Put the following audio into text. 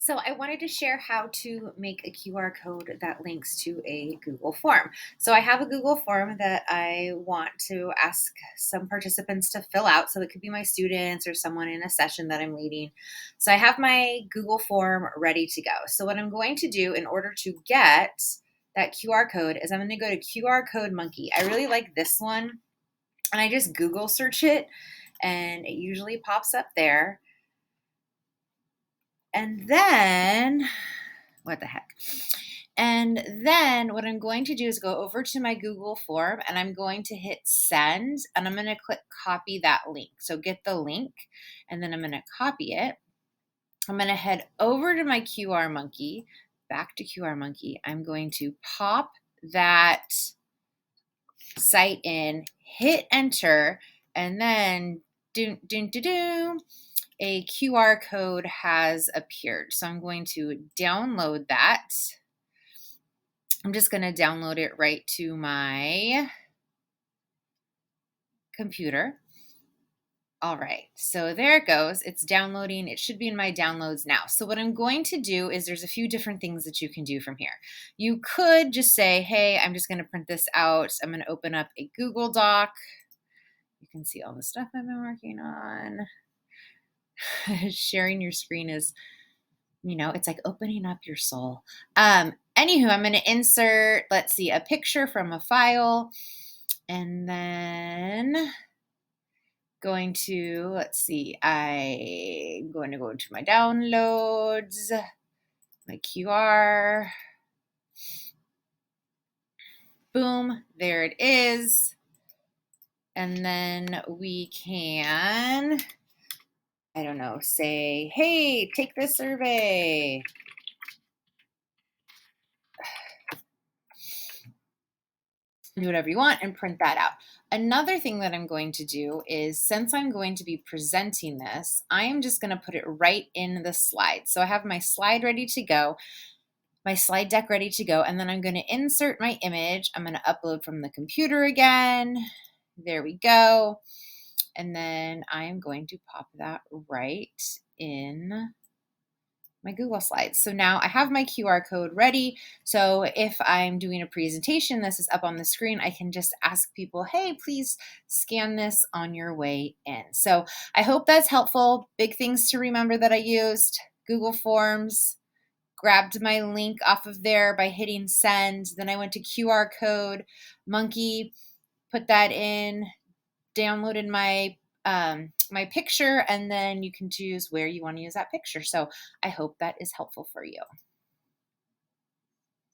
So I wanted to share how to make a QR code that links to a Google form. So I have a Google form that I want to ask some participants to fill out. So it could be my students or someone in a session that I'm leading. So I have my Google form ready to go. So what I'm going to do in order to get that QR code is I'm going to go to QR Code Monkey. I really like this one, and I just Google search it and it usually pops up there. And then, what the heck? And then what I'm going to do is go over to my Google form and I'm going to hit send and I'm going to click copy that link. So get the link and then I'm going to copy it. I'm going to head over to my QR Monkey, back to QR Monkey. I'm going to pop that site in, hit enter, and then a QR code has appeared. So I'm going to download that. I'm just going to download it right to my computer. All right, so there it goes. It's downloading. It should be in my downloads now. So what I'm going to do is there's a few different things that you can do from here. You could just say, hey, I'm just going to print this out. I'm going to open up a Google Doc. You can see all the stuff I've been working on. Sharing your screen is, it's like opening up your soul. Anywho, I'm going to insert, let's see, a picture from a file, and then going to, let's see, I'm going to go to my downloads, my QR. Boom, there it is. And then we can, I don't know, say, hey, take this survey. Do whatever you want and print that out. Another thing that I'm going to do is, since I'm going to be presenting this, I am just going to put it right in the slide. So I have my slide ready to go, my slide deck ready to go, and then I'm going to insert my image. I'm going to upload from the computer again. There we go. And then I'm going to pop that right in my Google Slides. So now I have my QR code ready. So if I'm doing a presentation, this is up on the screen, I can just ask people, hey, please scan this on your way in. So I hope that's helpful. Big things to remember that I used: Google Forms, grabbed my link off of there by hitting send. Then I went to QR Code Monkey, put that in, downloaded my picture, and then you can choose where you want to use that picture. So I hope that is helpful for you.